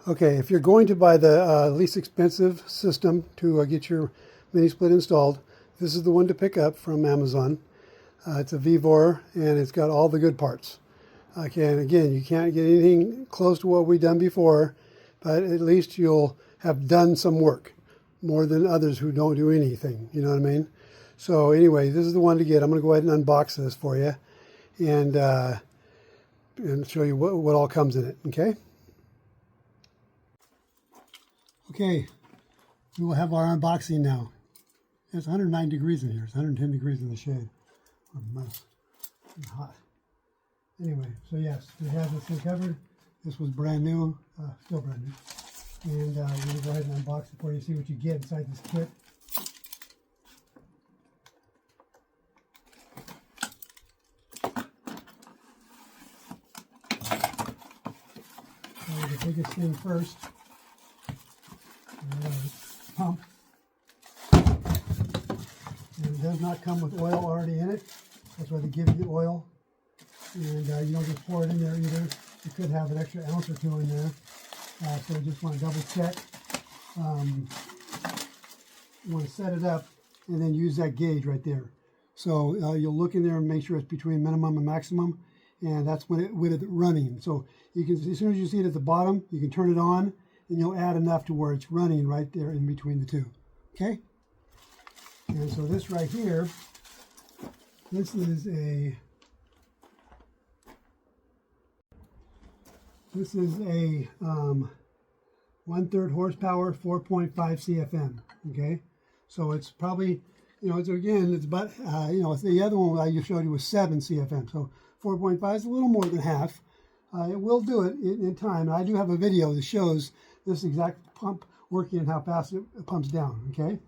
Okay, if you're going to buy the least expensive system to get your mini split installed, this is the one to pick up from Amazon. It's a Vevor and it's got all the good parts. Okay, and again, you can't get anything close to what we've done before, but at least you'll have done some work, more than others who don't do anything, you know what I mean? So anyway, this is the one to get. I'm going to go ahead and unbox this for you and show you what all comes in it, okay? Okay, we will have our unboxing now. It's 109 degrees in here. It's 110 degrees in the shade. It's hot. Anyway, so yes, we have this thing covered. This was brand new, still brand new. And we're going to go ahead and unbox it for you, see what you get inside this kit. So the biggest thing first. Pump, and it does not come with oil already in it. That's why they give you the oil, and you don't just pour it in there either. You could have an extra ounce or two in there, so you just want to double check. You want to set it up and then use that gauge right there. So you'll look in there and make sure it's between minimum and maximum, and that's when it's running. So you can, as soon as you see it at the bottom, you can turn it on and you'll add enough to where it's running right there in between the two. Okay? And so this right here, this is a 1/3 horsepower, 4.5 CFM. Okay? So it's probably, it's about, the other one I just showed you was 7 CFM. So 4.5 is a little more than half. It will do it in time. I do have a video that shows this exact pump working and how fast it pumps down, okay?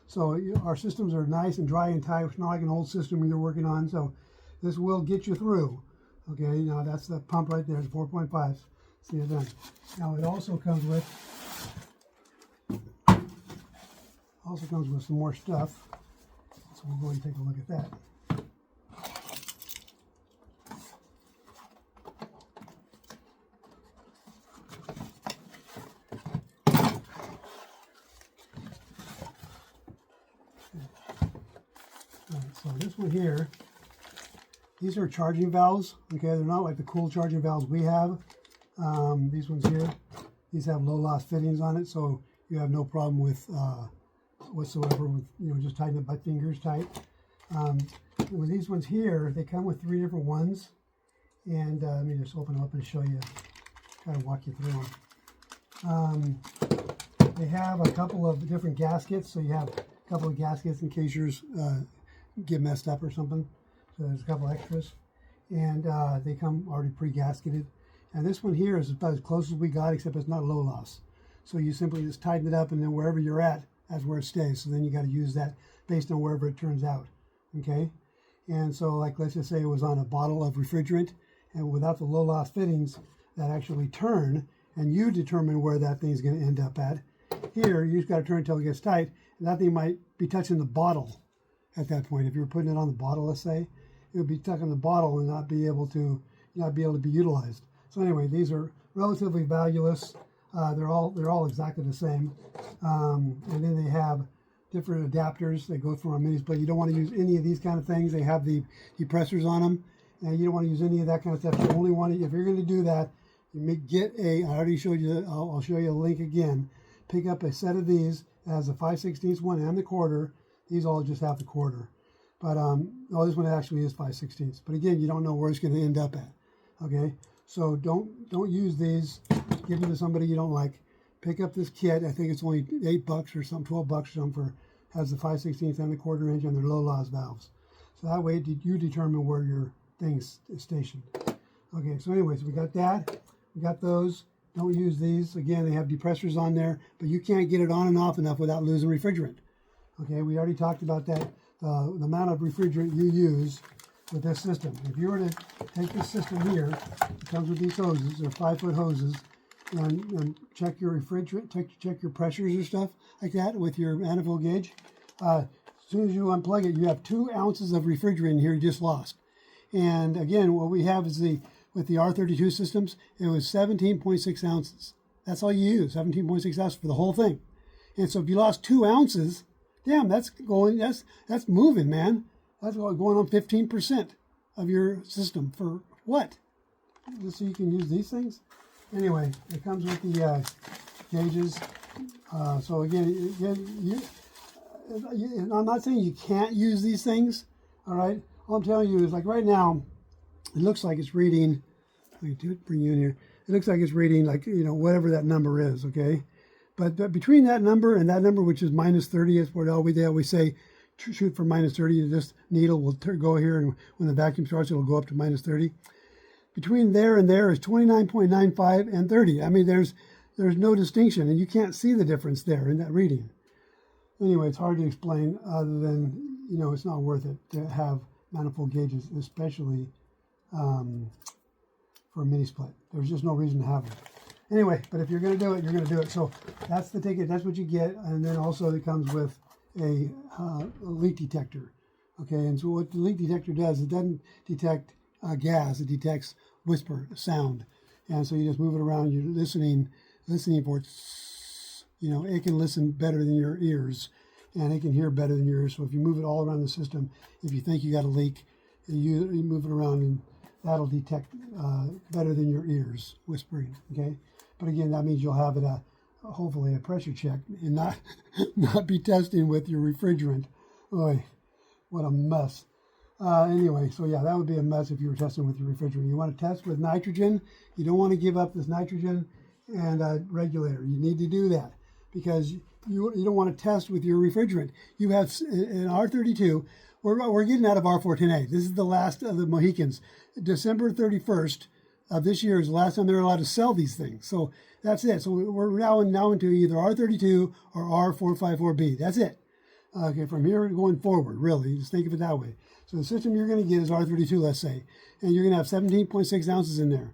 So our systems are nice and dry and tight. It's not like an old system you're working on, so this will get you through, okay? Now that's the pump right there, it's 4.5 CFM. Now it also comes with some more stuff, so we'll go and take a look at that. So this one here, these are charging valves, okay? They're not like the cool charging valves we have. These ones here, these have low loss fittings on it, so you have no problem with whatsoever with, just tighten it by fingers tight. With these ones here, they come with 3 different ones, and let me just open them up and show you, kind of walk you through them. They have a couple of different gaskets, so you have a couple of gaskets in case yours get messed up or something. So there's a couple extras, and they come already pre-gasketed. And this one here is about as close as we got, except it's not low loss. So you simply just tighten it up, and then wherever you're at, that's where it stays. So then you got to use that based on wherever it turns out, okay? And so, like, let's just say it was on a bottle of refrigerant, and without the low loss fittings that actually turn, and you determine where that thing's going to end up at. Here, you just got to turn until it gets tight, and that thing might be touching the bottle. At that point, if you were putting it on the bottle, let's say, it would be stuck in the bottle and not be able to be utilized. So anyway, these are relatively valueless. They're all exactly the same, and then they have different adapters that go from our mini split. You don't want to use any of these kind of things. They have the depressors on them, and you don't want to use any of that kind of stuff. You only want to, if you're going to do that, you may get I already showed you. I'll show you a link again. Pick up a set of these. It has the 5/16 one and the quarter. These all just have the quarter, but this one actually is 5/16. But again, you don't know where it's going to end up at. Okay, so don't use these. Give them to somebody you don't like. Pick up this kit. I think it's only $8 or something, $12 or something for has the 5/16 and the quarter inch and their low loss valves. So that way you determine where your thing's stationed. Okay, so anyways, we got that. We got those. Don't use these. Again, they have depressors on there, but you can't get it on and off enough without losing refrigerant. Okay, we already talked about that, the amount of refrigerant you use with this system. If you were to take this system here, it comes with these hoses, they're 5-foot hoses, and check your refrigerant, check your pressures or stuff like that with your manifold gauge. As soon as you unplug it, you have 2 ounces of refrigerant in here you just lost. And again, what we have is with the R32 systems, it was 17.6 ounces. That's all you use, 17.6 ounces for the whole thing. And so if you lost 2 ounces, damn, that's moving, man. That's going on 15% of your system for what? Just so you can use these things? Anyway, it comes with the gauges. So again, I'm not saying you can't use these things, all right? All I'm telling you is, like right now, it looks like it's reading, let me bring you in here. It looks like it's reading like, whatever that number is, okay? But between that number and that number, which is minus 30, is what they always say, shoot for minus 30. This needle will go here, and when the vacuum starts, it'll go up to minus 30. Between there and there is 29.95 and 30. I mean, there's no distinction, and you can't see the difference there in that reading. Anyway, it's hard to explain other than, it's not worth it to have manifold gauges, especially for a mini split. There's just no reason to have them. Anyway, but if you're going to do it, you're going to do it. So that's the ticket. That's what you get. And then also it comes with a leak detector. Okay, and so what the leak detector does, it doesn't detect gas. It detects whisper, sound. And so you just move it around. You're listening for it. It can listen better than your ears, and it can hear better than your ears. So if you move it all around the system, if you think you got a leak, you move it around, and that'll detect better than your ears whispering. Okay, but again, that means you'll have it hopefully a pressure check and not be testing with your refrigerant. Oy, what a mess. Anyway, so yeah, that would be a mess if you were testing with your refrigerant. You want to test with nitrogen. You don't want to give up this nitrogen and regulator. You need to do that because you don't want to test with your refrigerant. You have an R32. We're getting out of R410A. This is the last of the Mohicans. December 31st of this year is the last time they're allowed to sell these things. So that's it. So we're now into either R32 or R454B. That's it. Okay, from here going forward, really, just think of it that way. So the system you're going to get is R32, let's say, and you're going to have 17.6 ounces in there.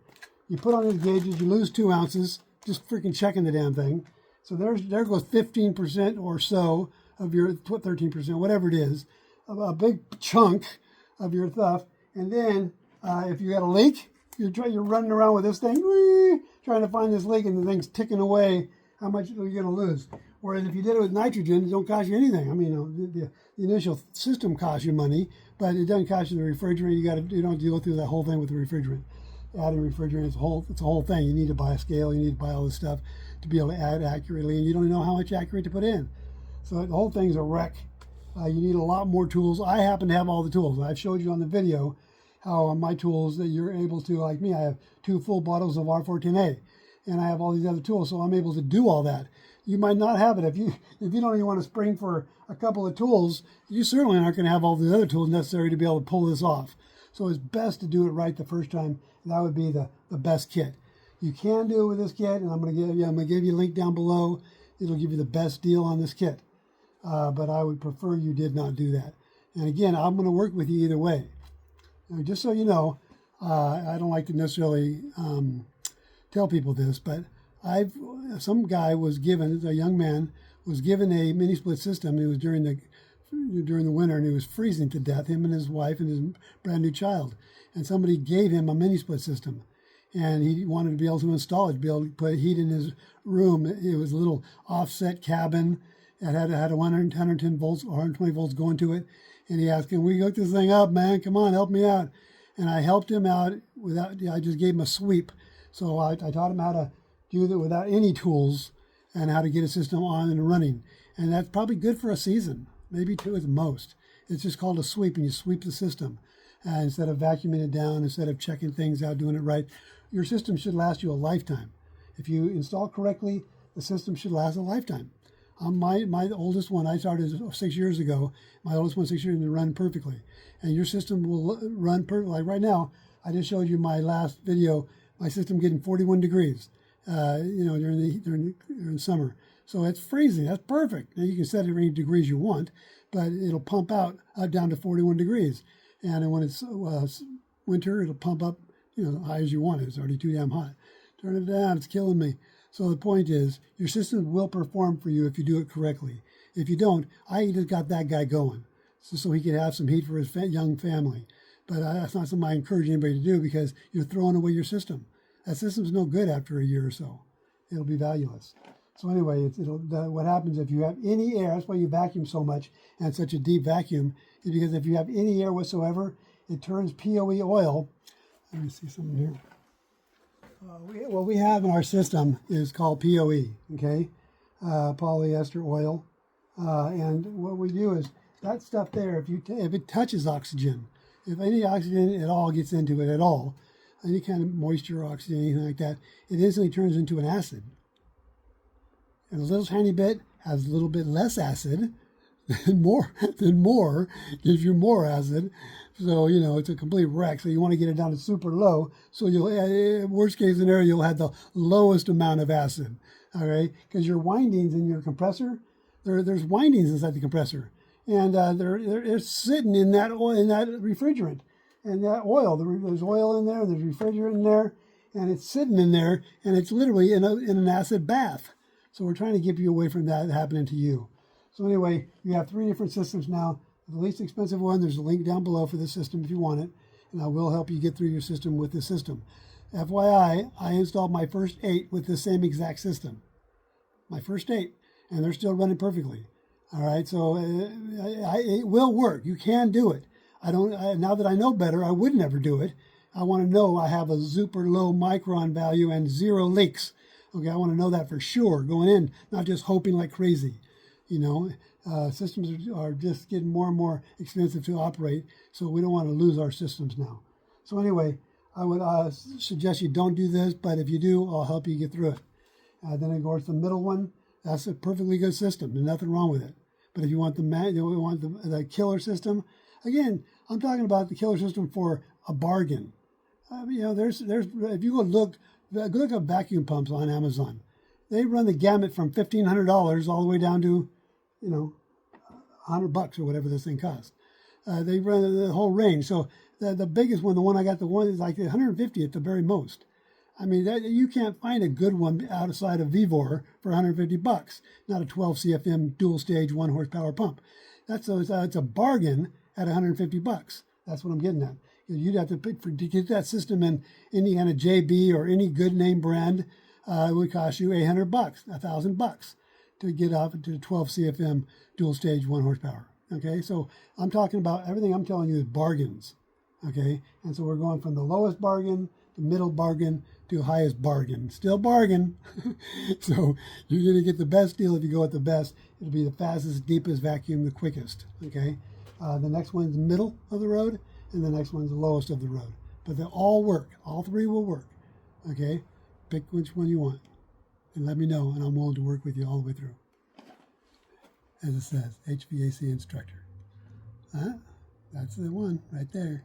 You put on these gauges, you lose 2 ounces, just freaking checking the damn thing. So there goes 15% or so of your 13%, whatever it is, a big chunk of your stuff. And then if you got a leak, you're running around with this thing, trying to find this leak, and the thing's ticking away. How much are you going to lose? Whereas if you did it with nitrogen, it don't cost you anything. I mean, the initial system costs you money, but it doesn't cost you the refrigerant. You don't have to go through that whole thing with the refrigerant. Adding refrigerant is it's a whole thing. You need to buy a scale. You need to buy all this stuff to be able to add accurately, and you don't know how much accurate to put in. So the whole thing's a wreck. You need a lot more tools. I happen to have all the tools. I've showed you on the video how on my tools that you're able to, like me, I have 2 full bottles of R410A, and I have all these other tools, so I'm able to do all that. You might not have it. If you don't even want to spring for a couple of tools, you certainly aren't going to have all the other tools necessary to be able to pull this off. So it's best to do it right the first time. That would be the best kit. You can do it with this kit, and I'm going to give you a link down below. It'll give you the best deal on this kit. But I would prefer you did not do that. And again, I'm going to work with you either way. Now, just so you know, I don't like to necessarily tell people this, but some guy was given, a young man was given a mini split system. It was during the winter, and he was freezing to death, him and his wife and his brand new child. And somebody gave him a mini split system, and he wanted to be able to install it, to be able to put heat in his room. It was a little offset cabin. It had 110 volts or 120 volts going to it. And he asked, "Can we hook this thing up, man? Come on, help me out." And I helped him out I just gave him a sweep. So I taught him how to do that without any tools and how to get a system on and running. And that's probably good for a season, maybe 2 at the most. It's just called a sweep, and you sweep the system. Instead of vacuuming it down, instead of checking things out, doing it right, your system should last you a lifetime. If you install correctly, the system should last a lifetime. My oldest one, I started 6 years ago. My oldest one, 6 years, and run perfectly. And your system will run perfectly. Like right now, I just showed you my last video, my system getting 41 degrees, during summer. So it's freezing. That's perfect. Now you can set it any degrees you want, but it'll pump out down to 41 degrees. And when it's winter, it'll pump up, high as you want it. It's already too damn hot. Turn it down. It's killing me. So the point is, your system will perform for you if you do it correctly. If you don't, I just got that guy going so he could have some heat for his young family. But that's not something I encourage anybody to do, because you're throwing away your system. That system's no good after a year or so. it'll be valueless. So anyway, what happens if you have any air, that's why you vacuum so much and such a deep vacuum, is because if you have any air whatsoever, it turns POE oil. Let me see something here. What we have in our system is called POE, okay? Polyester oil. And what we do is, that stuff there, if it touches oxygen, if any oxygen at all gets into it at all, any kind of moisture or oxygen, anything like that, it instantly turns into an acid. And a little tiny bit has a little bit less acid, then more gives you more acid. So, you know, it's a complete wreck. So you want to get it down to super low. So you'll, worst case scenario, you'll have the lowest amount of acid. All right, because your windings in your compressor, there's windings inside the compressor, and they're sitting in that oil, in that refrigerant, and that oil. There's oil in there, there's refrigerant in there, and it's sitting in there, and it's literally in an acid bath. So we're trying to keep you away from that happening to you. So anyway, you have 3 different systems now. The least expensive one, there's a link down below for the system if you want it, and I will help you get through your system with this system. FYI, I installed my first 8 with the same exact system. My first 8, and they're still running perfectly. All right, so it will work. You can do it. Now that I know better, I would never do it. I want to know I have a super low micron value and 0 leaks. Okay, I want to know that for sure going in, not just hoping like crazy. You know, systems are just getting more and more expensive to operate, so we don't want to lose our systems now. So anyway, I would suggest you don't do this, but if you do, I'll help you get through it. Then of course the middle one, that's a perfectly good system. There's nothing wrong with it. But if you want the killer system, again, I'm talking about the killer system for a bargain. You know, there's if you go look up vacuum pumps on Amazon, they run the gamut from $1,500 all the way down to, you know, $100 or whatever this thing costs. They run the whole range. So the biggest one, the one I got, the one is like 150 at the very most. I mean, you can't find a good one outside of Vevor for $150, not a 12 CFM dual stage 1 horsepower pump. It's a bargain at $150. That's what I'm getting at. You'd have to pick to get that system in any kind of JB or any good name brand. It would cost you $800, $1,000 to get up into 12 CFM dual stage 1 horsepower. Okay, so I'm talking about everything I'm telling you is bargains. Okay, and so we're going from the lowest bargain, the middle bargain, to highest bargain. Still bargain. So you're going to get the best deal if you go with the best. It'll be the fastest, deepest vacuum, the quickest. Okay, the next one's the middle of the road, and the next one's the lowest of the road. But they all work. All 3 will work. Okay, pick which one you want, and let me know, and I'm willing to work with you all the way through. As it says, HVAC instructor. That's the one right there.